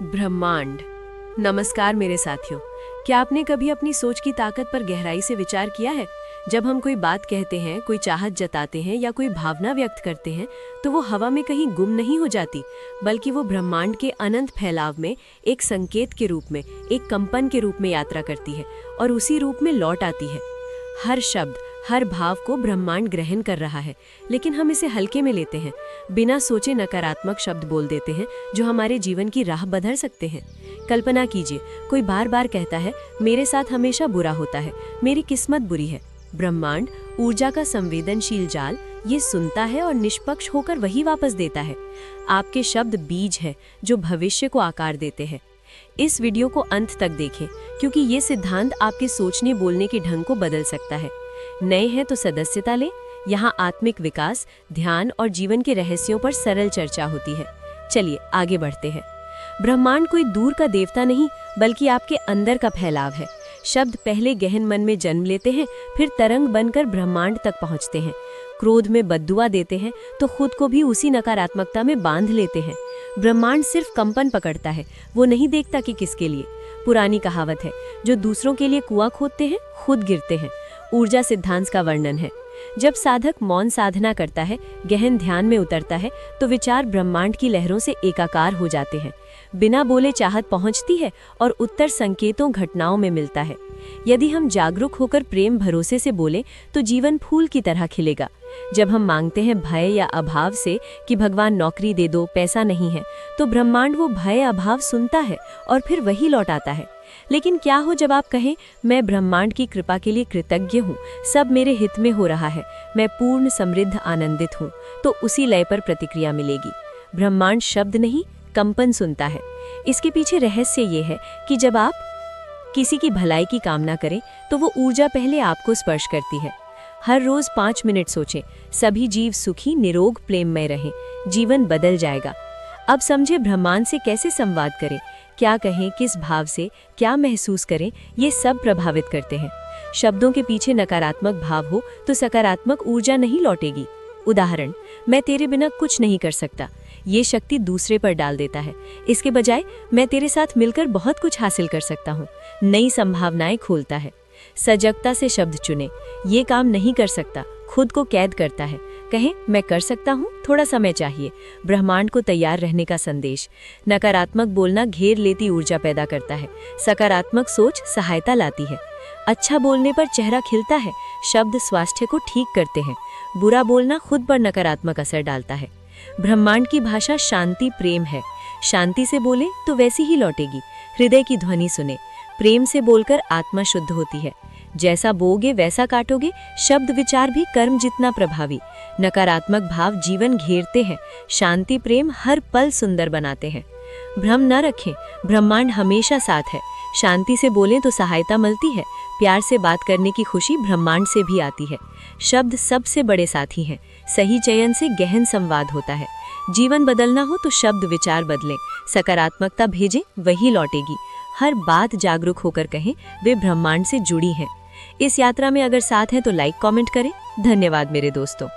ब्रह्मांड। नमस्कार मेरे साथियों। क्या आपने कभी अपनी सोच की ताकत पर गहराई से विचार किया है? जब हम कोई बात कहते हैं, कोई चाहत जताते हैं या कोई भावना व्यक्त करते हैं, तो वो हवा में कहीं गुम नहीं हो जाती, बल्कि वो ब्रह्मांड के अनंत फैलाव में एक संकेत के रूप में, एक कंपन के रूप में यात्रा करती है और उसी रूप में लौट आती है। हर शब्द, हर भाव को ब्रह्मांड ग्रहण कर रहा है, लेकिन हम इसे हल्के में लेते हैं। बिना सोचे नकारात्मक शब्द बोल देते हैं जो हमारे जीवन की राह बदल सकते हैं। कल्पना कीजिए, कोई बार बार कहता है, मेरे साथ हमेशा बुरा होता है, मेरी किस्मत बुरी है। ब्रह्मांड, ऊर्जा का संवेदनशील जाल, ये सुनता है और निष्पक्ष होकर वही वापस देता है। आपके शब्द बीज है जो भविष्य को आकार देते हैं। इस वीडियो को अंत तक देखें, क्योंकि ये सिद्धांत आपके सोचने बोलने के ढंग को बदल सकता है। नए हैं तो सदस्यता लें। यहाँ आत्मिक विकास, ध्यान और जीवन के रहस्यों पर सरल चर्चा होती है। चलिए आगे बढ़ते हैं। ब्रह्मांड कोई दूर का देवता नहीं, बल्कि आपके अंदर का फैलाव है। शब्द पहले गहन मन में जन्म लेते हैं, फिर तरंग बनकर ब्रह्मांड तक पहुँचते हैं। क्रोध में बद्दुआ देते हैं तो खुद को भी उसी नकारात्मकता में बांध लेते हैं। ब्रह्मांड सिर्फ कंपन पकड़ता है, वो नहीं देखता कि किसके लिए। पुरानी कहावत है, जो दूसरों के लिए कुआं खोदते हैं खुद गिरते हैं। ऊर्जा सिद्धांत का वर्णन है। जब साधक मौन साधना करता है, गहन ध्यान में उतरता है, तो विचार ब्रह्मांड की लहरों से एकाकार हो जाते हैं। बिना बोले चाहत पहुंचती है और उत्तर संकेतों, घटनाओं में मिलता है। यदि हम जागरूक होकर प्रेम भरोसे से बोले तो जीवन फूल की तरह खिलेगा। जब हम मांगते हैं भय या अभाव से कि भगवान नौकरी दे दो, पैसा नहीं है, तो ब्रह्मांड वो भय अभाव सुनता है और फिर वही लौटाता है। लेकिन क्या हो जब आप कहें, मैं ब्रह्मांड की कृपा के लिए कृतज्ञ हूँ, सब मेरे हित में हो रहा है, मैं पूर्ण समृद्ध आनंदित हूँ, तो उसी लय पर प्रतिक्रिया मिलेगी। ब्रह्मांड शब्द नहीं, कंपन सुनता है। इसके पीछे रहस्य ये है कि जब आप किसी की भलाई की कामना करें, तो वो ऊर्जा पहले आपको स्पर्श करती है। हर रोज 5 मिनट सोचें, सभी जीव सुखी, निरोग, प्रेममय रहें, जीवन बदल जाएगा। अब समझे ब्रह्मांड से कैसे संवाद करें, क्या कहें, किस भाव से, क्या महसूस करें, ये सब प्रभावित करते हैं। शब्दों के पीछे नकारात्मक भाव हो तो सकारात्मक ऊर्जा नहीं लौटेगी। उदाहरण, मैं तेरे बिना कुछ नहीं कर सकता, ये शक्ति दूसरे पर डाल देता है। इसके बजाय, मैं तेरे साथ मिलकर बहुत कुछ हासिल कर सकता हूँ, नई संभावनाएं खोलता है। सजगता से शब्द चुने, ये काम नहीं कर सकता, खुद को कैद करता है। कहें, मैं कर सकता हूँ, थोड़ा समय चाहिए। ब्रह्मांड को तैयार रहने का संदेश। नकारात्मक बोलना घेर लेती ऊर्जा पैदा करता है, सकारात्मक सोच सहायता लाती है। अच्छा बोलने पर चेहरा खिलता है, शब्द स्वास्थ्य को ठीक करते हैं। बुरा बोलना खुद पर नकारात्मक असर डालता है। ब्रह्मांड की भाषा शांति, प्रेम है। शांति से बोले तो वैसी ही लौटेगी। हृदय की ध्वनि सुने, प्रेम से बोलकर आत्मा शुद्ध होती है। जैसा बोगे वैसा काटोगे। शब्द विचार भी कर्म जितना प्रभावी। नकारात्मक भाव जीवन घेरते हैं, शांति प्रेम हर पल सुंदर बनाते हैं। भ्रम न रखें, ब्रह्मांड हमेशा साथ है। शांति से बोलें तो सहायता मिलती है, प्यार से बात करने की खुशी ब्रह्मांड से भी आती है। शब्द सबसे बड़े साथी हैं, सही चयन से गहन संवाद होता है। जीवन बदलना हो तो शब्द विचार बदलें, सकारात्मकता भेजें, वही लौटेगी। हर बात जागरूक होकर कहें, वे ब्रह्मांड से जुड़ी हैं। इस यात्रा में अगर साथ हैं तो लाइक कमेंट करें। धन्यवाद मेरे दोस्तों।